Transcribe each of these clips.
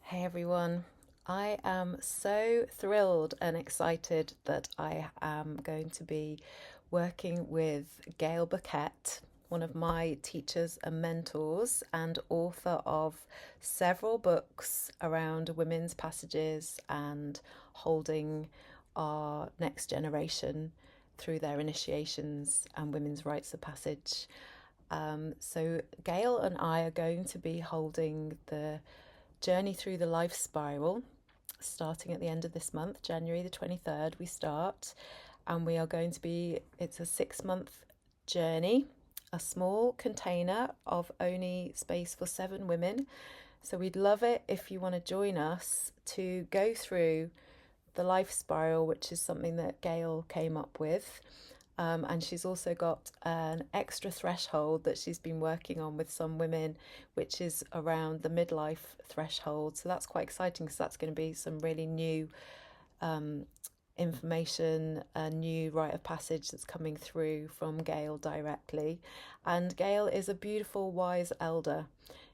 Hey everyone, I am so thrilled and excited that I am going to be working with Gail Burkett, one of my teachers and mentors, and author of several books around women's passages and holding our next generation through their initiations and women's rites of passage. So, Gail and I are going to be holding the journey through the life spiral starting at the end of this month, January the 23rd. We start, and we are going to be, it's a 6 month journey, a small container of only space for 7 women. So, we'd love it if you want to join us to go through the life spiral, which is something that Gail came up with. And she's also got an extra threshold that she's been working on with some women, which is around the midlife threshold. So that's quite exciting because that's going to be some really new um, information, a new rite of passage that's coming through from Gail directly. And Gail is a beautiful, wise elder.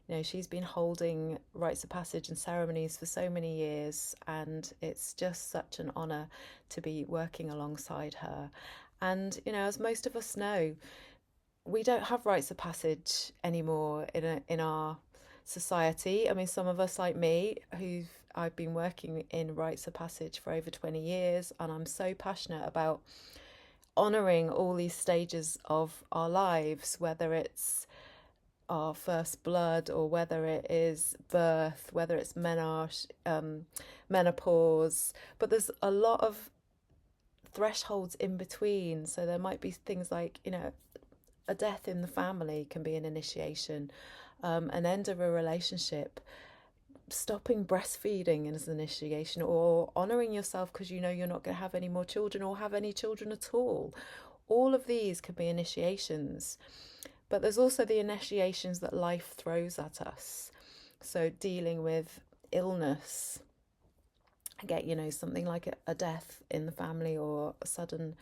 You know, she's been holding rites of passage and ceremonies for so many years, and it's just such an honour to be working alongside her. And, you know, as most of us know, we don't have rites of passage anymore in our society. I mean, some of us, like me, I've been working in rites of passage for over 20 years, and I'm so passionate about honouring all these stages of our lives, whether it's our first blood or whether it is birth, whether it's menopause. But there's a lot of thresholds in between. So there might be things like, you know, a death in the family can be an initiation, an end of a relationship, stopping breastfeeding is an initiation, or honouring yourself because you know you're not going to have any more children or have any children at all. All of these can be initiations. But there's also the initiations that life throws at us. So dealing with illness, get, you know, something like a death in the family or a sudden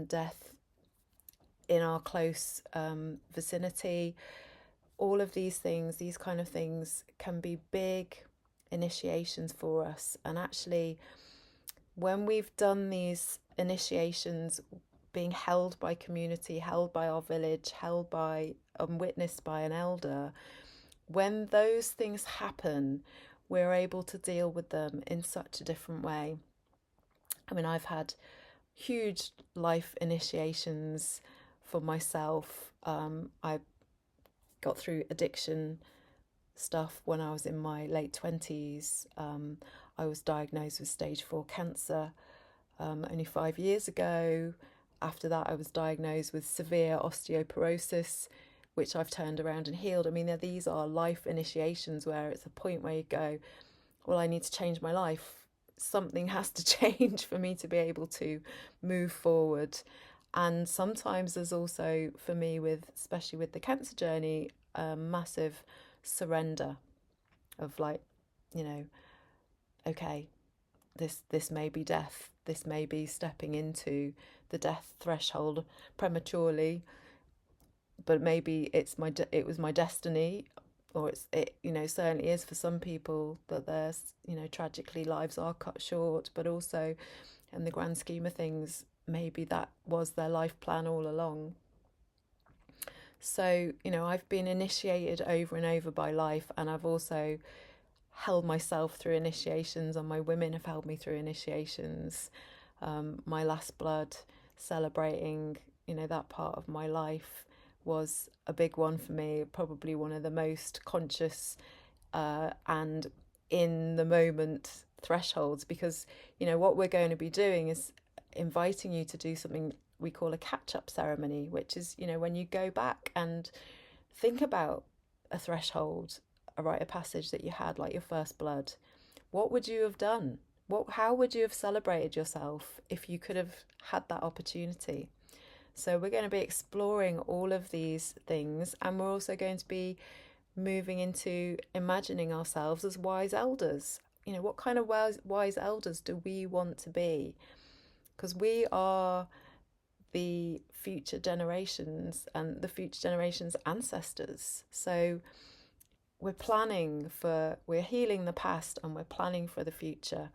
death in our close vicinity. All of these things, these kind of things can be big initiations for us. And actually, when we've done these initiations, being held by community, held by our village, held by and witnessed by an elder, when those things happen, we're able to deal with them in such a different way. I mean, I've had huge life initiations for myself. I got through addiction stuff when I was in my late 20s. I was diagnosed with stage 4 cancer only 5 years ago. After that, I was diagnosed with severe osteoporosis, which I've turned around and healed. I mean, these are life initiations where it's a point where you go, well, I need to change my life. Something has to change for me to be able to move forward. And sometimes there's also, for me, especially with the cancer journey, a massive surrender of, like, you know, okay, this may be death. This may be stepping into the death threshold prematurely, but maybe it was my destiny, or it, you know, certainly is for some people that there's, you know, tragically lives are cut short, but also in the grand scheme of things, maybe that was their life plan all along. So, you know, I've been initiated over and over by life, and I've also held myself through initiations, and my women have held me through initiations. My last blood, celebrating, you know, that part of my life was a big one for me, probably one of the most conscious and in the moment thresholds, because, you know, what we're going to be doing is inviting you to do something we call a catch-up ceremony, which is, you know, when you go back and think about a threshold, a rite of passage that you had, like your first blood. What would you have done? How would you have celebrated yourself if you could have had that opportunity? So we're going to be exploring all of these things, and we're also going to be moving into imagining ourselves as wise elders. You know, what kind of wise elders do we want to be? Because we are the future generations and the future generations' ancestors. So we're healing the past and we're planning for the future.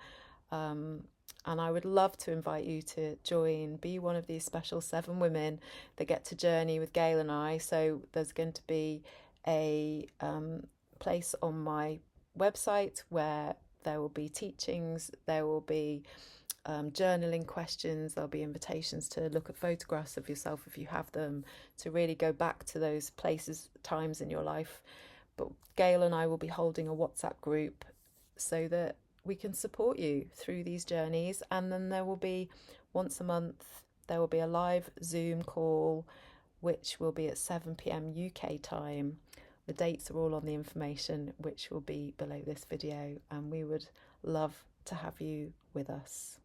And I would love to invite you to join, be one of these special 7 women that get to journey with Gail and I. So there's going to be a place on my website where there will be teachings, there will be journaling questions, there'll be invitations to look at photographs of yourself if you have them, to really go back to those places, times in your life. But Gail and I will be holding a WhatsApp group so that we can support you through these journeys. And then there will be, once a month, there will be a live Zoom call, which will be at 7 p.m. UK time. The dates are all on the information, which will be below this video, and we would love to have you with us.